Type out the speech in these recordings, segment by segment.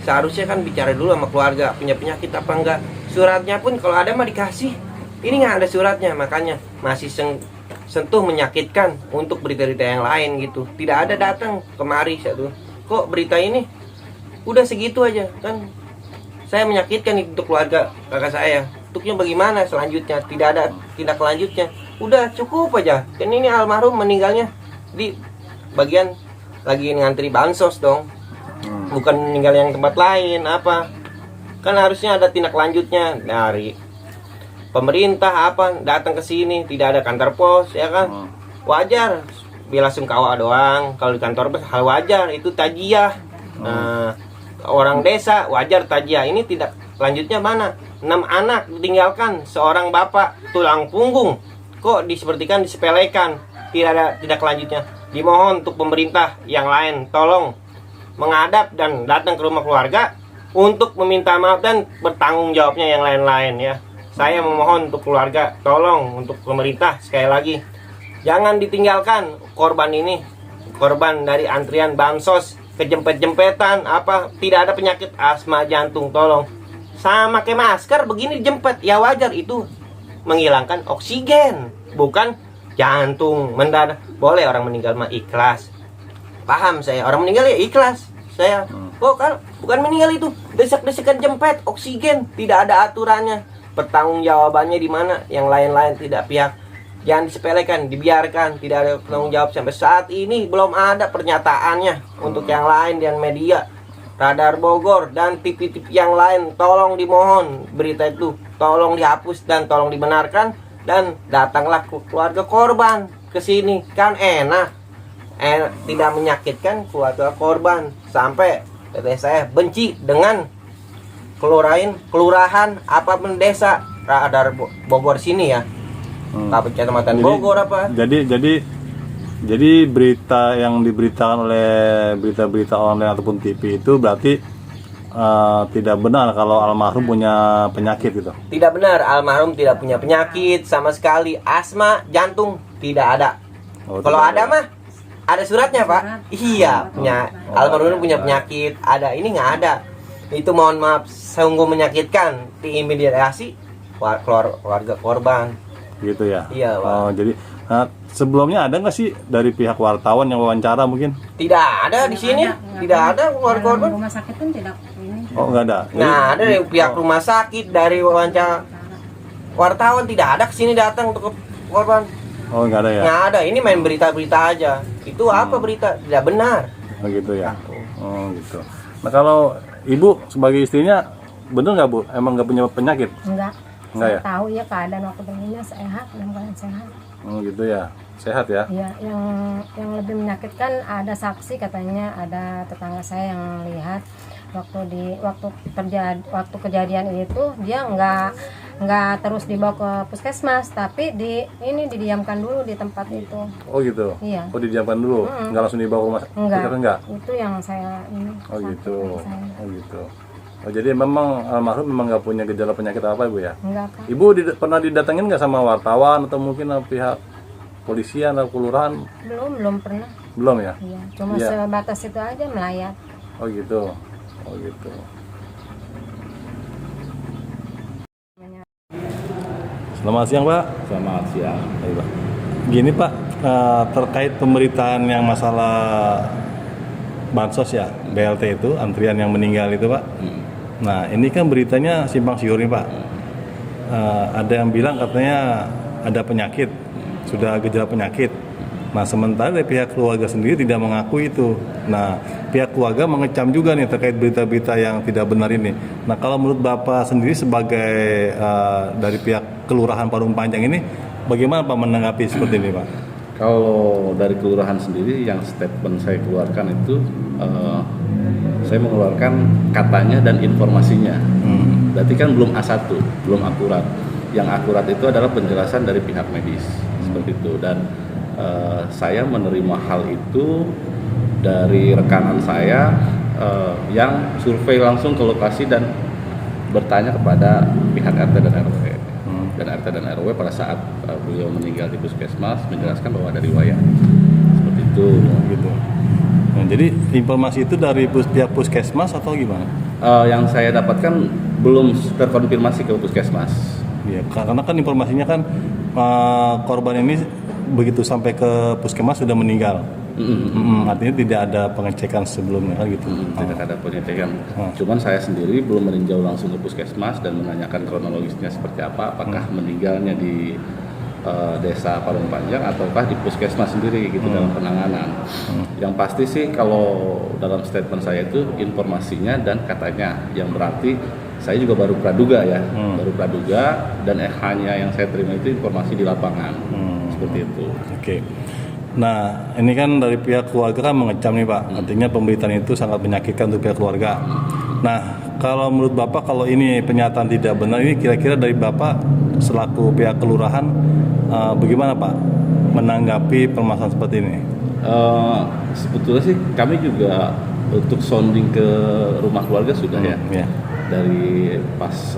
Seharusnya kan bicara dulu sama keluarga, punya penyakit apa enggak. Suratnya pun kalau ada mah dikasih. Ini nggak ada suratnya, makanya masih sentuh menyakitkan untuk berita-berita yang lain gitu. Tidak ada datang kemari satu. Kok berita ini udah segitu aja kan? Saya menyakitkan untuk keluarga kakak saya. Untuknya bagaimana selanjutnya? Tidak ada tindak lanjutnya. Udah cukup aja. Kan ini almarhum meninggalnya di bagian lagi ngantri bansos dong. Bukan meninggal yang tempat lain apa. Kan harusnya ada tindak lanjutnya dari pemerintah apa datang ke sini, tidak ada kantor pos ya kan. Wajar bila sungkawa doang. Kalau di kantor pos hal wajar, itu tajiah. Orang desa wajar tajiah. Ini tidak lanjutnya mana? 6 anak ditinggalkan, seorang bapak tulang punggung. Kok disepelekan? Tidak ada tindak lanjutnya. Dimohon untuk pemerintah yang lain tolong menghadap dan datang ke rumah keluarga untuk meminta maaf dan bertanggung jawabnya yang lain-lain ya. Saya memohon untuk keluarga, tolong untuk pemerintah sekali lagi jangan ditinggalkan korban ini, korban dari antrian bansos, kejempet-jempetan apa, tidak ada penyakit asma jantung, tolong. Sama kayak masker begini jempet, ya wajar itu menghilangkan oksigen, bukan jantung mendadak. Boleh orang meninggal mah ikhlas, paham saya, orang meninggal ya ikhlas saya. Kok kan bukan meninggal itu desek-desekan jempet oksigen, tidak ada aturannya. Pertanggung jawabannya di mana? Yang lain-lain tidak pihak. Jangan disepelekan, dibiarkan, tidak ada pertanggung jawab sampai saat ini, belum ada pernyataannya untuk yang lain dan media. Radar Bogor dan TV-TV yang lain, tolong dimohon berita itu tolong dihapus dan tolong dibenarkan, dan datanglah keluarga korban ke sini, kan enak. Tidak menyakitkan keluarga korban. Sampai teteh saya benci dengan kelurahan apapun desa Radar Bogor sini ya. Kecamatan Bogor apa. Jadi berita yang diberitakan oleh berita-berita online ataupun TV itu berarti tidak benar kalau almarhum punya penyakit gitu. Tidak benar, almarhum tidak punya penyakit sama sekali. Asma, jantung tidak ada. Kalau ada mah ada suratnya Pak. Iya, punya almarhum punya penyakit. Ada, ini nggak ada. Itu mohon maaf, sungguh menyakitkan. Diintimidasi keluarga korban. Gitu ya. Iya Pak. Jadi sebelumnya ada nggak sih dari pihak wartawan yang wawancara mungkin? Tidak ada di sini. Tidak ada keluarga korban. Rumah sakit pun tidak ini. Oh nggak ada. Nah, ada dari pihak rumah sakit, dari wawancara wartawan tidak ada kesini datang untuk korban. Oh nggak ada ya. Nggak ada. Ini main berita-berita aja. Itu apa berita? Tidak benar. Oh gitu ya. Oh gitu. Nah kalau ibu sebagai istrinya bener nggak Bu? Emang nggak punya penyakit? Enggak Enggak ya? Tahu ya keadaan waktu begini sehat, dalam keadaan sehat. Oh gitu ya. Sehat ya? Iya, yang lebih menyakitkan ada saksi katanya, ada tetangga saya yang lihat waktu kejadian itu dia nggak terus dibawa ke puskesmas, tapi didiamkan dulu di tempat itu. Oh gitu. Iya. Oh didiamkan dulu, nggak langsung dibawa ke rumah sakit? Enggak. Itu yang saya ini. Oh gitu. Saya. Oh gitu. Oh jadi memang almarhum memang nggak punya gejala penyakit apa Ibu ya? Enggak, Pak. Ibu pernah didatengin nggak sama wartawan atau mungkin pihak polisian atau kelurahan? Belum pernah. Belum ya? Iya, cuma Iya. sebatas itu aja melayat. Oh gitu. Oh gitu. Selamat siang Pak. Selamat siang. Ayo, Pak. Gini Pak, terkait pemberitaan yang masalah bansos ya, BLT itu, antrian yang meninggal itu Pak. Nah ini kan beritanya simpang siur nih Pak. Ada yang bilang katanya ada penyakit, sudah gejala penyakit. Nah sementara dari pihak keluarga sendiri tidak mengakui itu. Nah pihak keluarga mengecam juga nih terkait berita-berita yang tidak benar ini. Nah kalau menurut Bapak sendiri sebagai dari pihak Kelurahan Parung Panjang ini, bagaimana Pak menanggapi seperti ini Pak? Kalau dari kelurahan sendiri yang statement saya keluarkan itu saya mengeluarkan katanya dan informasinya. Berarti kan belum A1, belum akurat. Yang akurat itu adalah penjelasan dari pihak medis seperti itu, dan saya menerima hal itu dari rekanan saya yang survei langsung ke lokasi dan bertanya kepada pihak RT dan RW. Dan RT dan RW pada saat beliau meninggal di puskesmas menjelaskan bahwa ada riwayat seperti itu. Gitu. Nah, jadi informasi itu dari pihak puskesmas atau gimana? Yang saya dapatkan belum terkonfirmasi ke puskesmas. Ya, karena kan informasinya kan korban ini begitu sampai ke puskesmas sudah meninggal. Artinya tidak ada pengecekan sebelumnya kan gitu. Tidak ada pengecekan. Cuman saya sendiri belum meninjau langsung ke puskesmas dan menanyakan kronologisnya seperti apa, apakah meninggalnya di desa Parung Panjang ataukah di puskesmas sendiri gitu dalam penanganan. Yang pasti sih kalau dalam statement saya itu informasinya dan katanya, yang berarti saya juga baru praduga ya, baru praduga, dan hanya yang saya terima itu informasi di lapangan seperti itu. Oke. Nah, ini kan dari pihak keluarga kan mengecam nih Pak, artinya pemberitaan itu sangat menyakitkan untuk pihak keluarga. Nah, kalau menurut Bapak kalau ini pernyataan tidak benar, ini kira-kira dari Bapak selaku pihak kelurahan bagaimana Pak menanggapi permasalahan seperti ini? Sebetulnya sih kami juga untuk sounding ke rumah keluarga sudah ya. Dari pas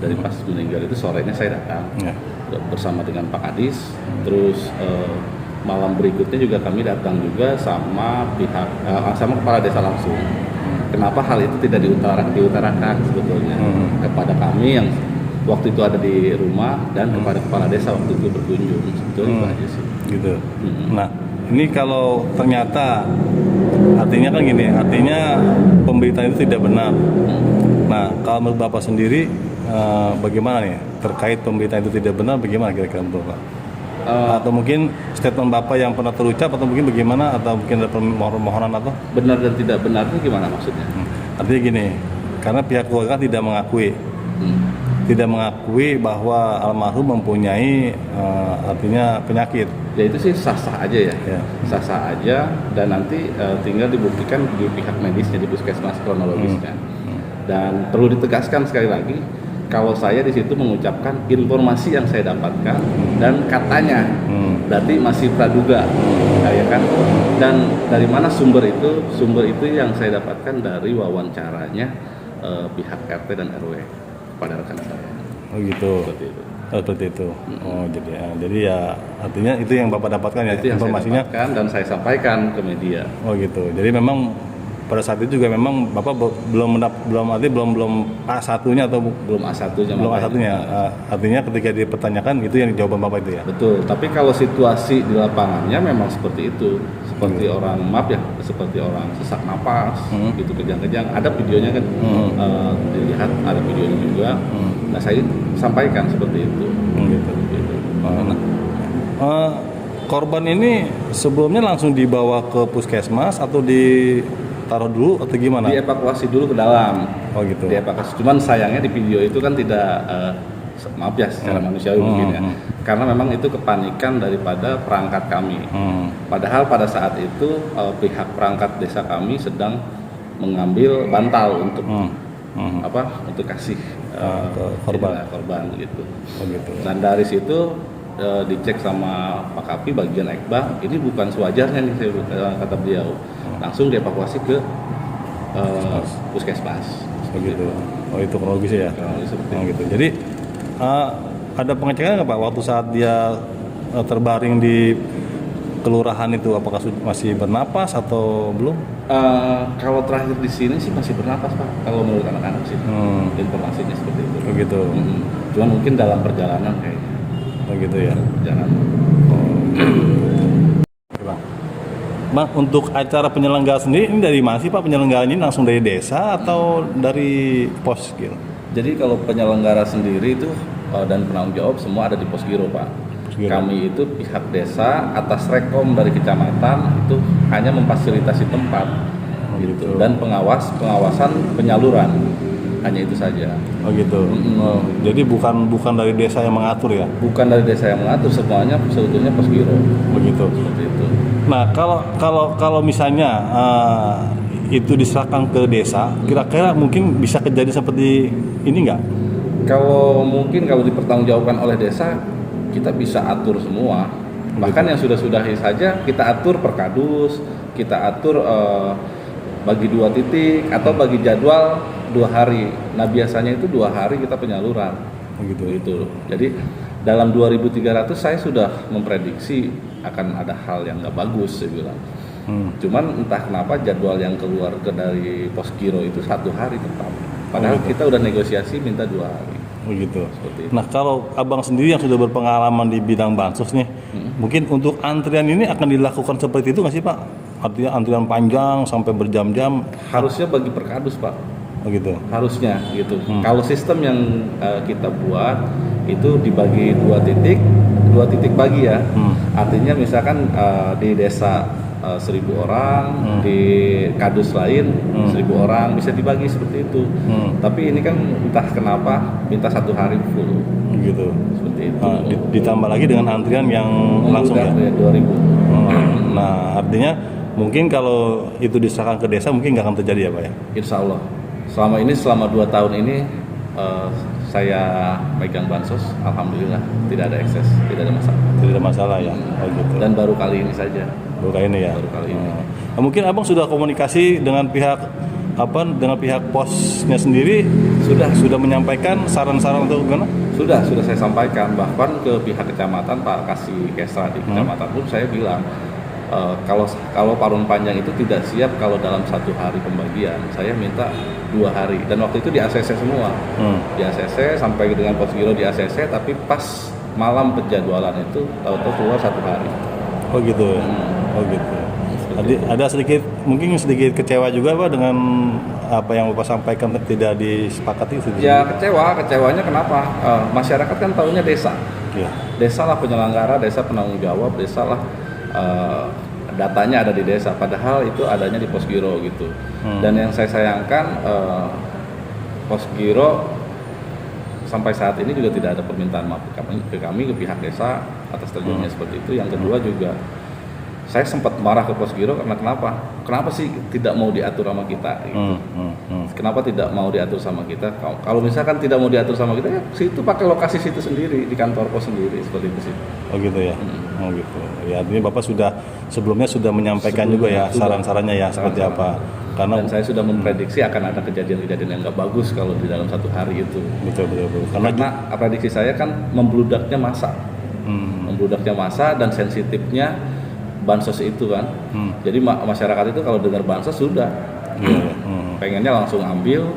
dari pas meninggal itu sorenya saya datang bersama dengan Pak Kadis, terus malam berikutnya juga kami datang juga sama pihak sama kepala desa langsung. Kenapa hal itu tidak diutarakan sebetulnya kepada kami yang waktu itu ada di rumah dan kepada kepala desa waktu itu berkunjung, sebetulnya itu aja sih. Gitu. Nah, ini kalau ternyata artinya kan gini, artinya pemberitaan itu tidak benar. Nah, kalau menurut Bapak sendiri bagaimana nih terkait pemberitaan itu tidak benar, bagaimana kira-kira menurut Bapak? Atau mungkin statement Bapak yang pernah terucap atau mungkin bagaimana, atau mungkin ada permohonan atau benar dan tidak benarnya gimana maksudnya? Artinya gini, karena pihak keluarga tidak mengakui bahwa almarhum mempunyai artinya penyakit. Ya itu sih sah-sah aja ya. Sah-sah aja, dan nanti tinggal dibuktikan di pihak medisnya di puskesmas kronologisnya. Dan perlu ditegaskan sekali lagi, kalau saya di situ mengucapkan informasi yang saya dapatkan dan katanya, berarti masih praduga, ya kan? Dan dari mana sumber itu? Sumber itu yang saya dapatkan dari wawancaranya pihak RT dan RW pada rekan saya. Oh gitu. Seperti itu. Oh jadi ya artinya itu yang Bapak dapatkan ya, itu yang informasinya. Saya dapatkan dan saya sampaikan ke media. Oh gitu. Jadi memang pada saat itu juga memang Bapak belum A1-nya atau belum A1-nya. Belum A1-nya. Artinya ketika dipertanyakan itu yang jawaban Bapak itu ya. Betul. Tapi kalau situasi di lapangannya memang seperti itu. Seperti orang seperti orang sesak napas, gitu kejang-kejang. Ada videonya kan, dilihat ada videonya juga. Nah saya sampaikan seperti itu. Gitu. Korban ini sebelumnya langsung dibawa ke puskesmas atau ditaruh dulu atau gimana? Dievakuasi dulu ke dalam. Oh gitu. Dievakuasi. Cuman sayangnya di video itu kan tidak maaf ya secara manusiawi mungkin ya. Karena memang itu kepanikan daripada perangkat kami. Padahal pada saat itu pihak perangkat desa kami sedang mengambil bantal untuk untuk kasih korban gitu. Oh gitu. Dan dari situ dicek sama Pak Kapi bagian Ekbah, ini bukan sewajarnya nih kata beliau. Langsung dievakuasi ke puskesmas. Begitu. Oh itu kronologis ya. Gitu. Jadi ada pengecekan nggak Pak waktu saat dia terbaring di kelurahan itu, apakah masih bernapas atau belum? Kalau terakhir di sini sih masih bernapas Pak. Kalau menurut anak-anak sih informasinya seperti itu. Begitu. Cuma mungkin dalam perjalanan kayaknya. Begitu ya. Jangan. Bang, untuk acara penyelenggara sendiri ini dari mana sih Pak? Penyelenggaranya ini langsung dari desa atau dari pos gitu? Jadi kalau penyelenggara sendiri itu dan penanggung jawab semua ada di Posgiro Pak. Kami itu pihak desa atas rekom dari kecamatan itu hanya memfasilitasi tempat gitu. Dan pengawasan penyaluran, hanya itu saja. Oh gitu. Jadi bukan dari desa yang mengatur ya? Bukan dari desa yang mengatur, semuanya sebetulnya Posgiro. Begitu. Seperti itu. Nah kalau misalnya itu diserahkan ke desa, kira-kira mungkin bisa kejadian seperti ini nggak? Kalau dipertanggungjawabkan oleh desa, kita bisa atur semua. Bahkan yang sudah-sudahi saja kita atur per kadus, kita atur bagi 2 titik atau bagi jadwal 2 hari. Nah biasanya itu 2 hari kita penyaluran. Gitu. Jadi dalam 2.300 saya sudah memprediksi akan ada hal yang nggak bagus, saya bilang. Cuman entah kenapa jadwal yang keluar dari Posgiro itu 1 hari tetap. Padahal gitu. kita udah negosiasi minta 2 hari. Begitu. Seperti itu. Nah, kalau abang sendiri yang sudah berpengalaman di bidang bansos nih, mungkin untuk antrian ini akan dilakukan seperti itu nggak sih Pak? Artinya antrian panjang sampai berjam-jam, Harusnya bagi perkadus Pak, begitu. harusnya gitu. Kalau sistem yang kita buat itu dibagi 2 titik bagi ya. Artinya misalkan di desa 1.000 orang, di kadus lain 1.000 orang, bisa dibagi seperti itu. Tapi ini kan entah kenapa minta 1 hari full, Gitu. seperti itu. Nah, ditambah lagi dengan antrian yang langsung ya. 2.000. Nah, artinya mungkin kalau itu diserahkan ke desa mungkin nggak akan terjadi ya Pak ya? Insya Allah. Selama 2 tahun ini saya megang bansos, alhamdulillah tidak ada ekses, tidak ada masalah. Tidak ada masalah ya. Oh gitu. Dan baru kali ini saja. Baru kali ini ya. Baru kali ini. Nah, mungkin abang sudah komunikasi dengan pihak dengan pihak posnya sendiri, sudah menyampaikan saran-saran untuk gimana? Sudah saya sampaikan, bahkan ke pihak kecamatan, Pak Kasih Kesra di kecamatan pun saya bilang kalau parun panjang itu tidak siap kalau dalam 1 hari pembagian, saya minta 2 hari. Dan waktu itu di ACC semua, di ACC sampai dengan Posgiro di ACC, tapi pas malam penjadwalan itu tahu-tahu keluar 1 hari. Oh gitu. Oh gitu. Ada mungkin sedikit kecewa juga Pak dengan apa yang Bapak sampaikan tidak disepakati itu. Ya kecewanya kenapa? Masyarakat kan tahunya desa. Ya. Desa lah penyelenggara, desa penanggung jawab, desa lah datanya ada di desa, padahal itu adanya di Posgiro gitu. Dan yang saya sayangkan Posgiro sampai saat ini juga tidak ada permintaan maaf ke kami ke pihak desa atas terjadinya seperti itu. Yang kedua juga saya sempat marah ke Posgiro karena kenapa sih tidak mau diatur sama kita gitu. Kenapa tidak mau diatur sama kita? Kalau misalkan tidak mau diatur sama kita, ya situ pakai lokasi situ sendiri, di kantor pos sendiri, seperti itu sih. Oh gitu ya. Oh gitu. Ya artinya Bapak sebelumnya sudah menyampaikan juga ya saran-sarannya ya seperti apa. Dan saya sudah memprediksi akan ada kejadian-kejadian yang nggak bagus kalau di dalam 1 hari itu. Betul. Karena prediksi saya kan membludaknya masa, dan sensitifnya bansos itu kan. Jadi masyarakat itu kalau dengar bansos sudah pengennya langsung ambil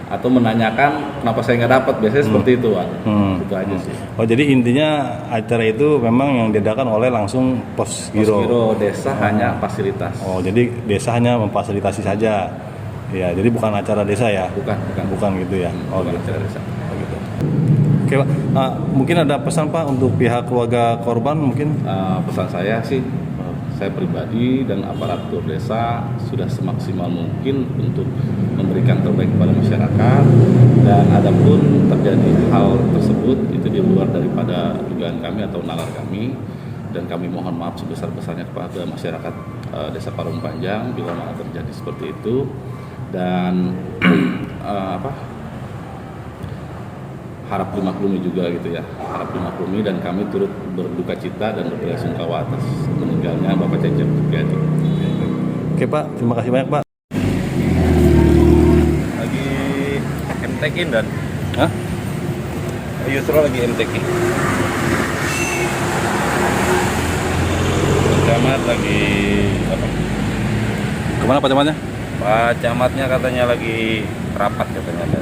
atau menanyakan kenapa saya nggak dapat, biasanya seperti itu kan. Itu aja sih. Oh jadi intinya acara itu memang yang diadakan oleh langsung Posgiro. Desa hanya fasilitas. Oh jadi desa hanya memfasilitasi saja. Ya jadi bukan acara desa ya. Bukan gitu ya. Oh Bukan gitu. acara desa. Oh, gitu. Oke Pak, mungkin ada pesan Pak untuk pihak keluarga korban mungkin? Pesan saya sih, saya pribadi dan aparatur desa sudah semaksimal mungkin untuk memberikan terbaik kepada masyarakat, dan adapun terjadi hal tersebut itu di luar daripada dugaan kami atau nalar kami, dan kami mohon maaf sebesar-besarnya kepada masyarakat Desa Parung Panjang bila mana terjadi seperti itu. Dan harap dimaklumi juga gitu ya, harap dimaklumi, dan kami turut berduka cita dan berbelasungkawa atas meninggalnya Bapak Cecep Supriyadi. Oke Pak, terima kasih banyak Pak. Lagi MTQ dan Hah? Yusro lagi MTQ. Camat lagi apa? Kemana Pak Camatnya? Pak Camatnya katanya lagi rapat katanya.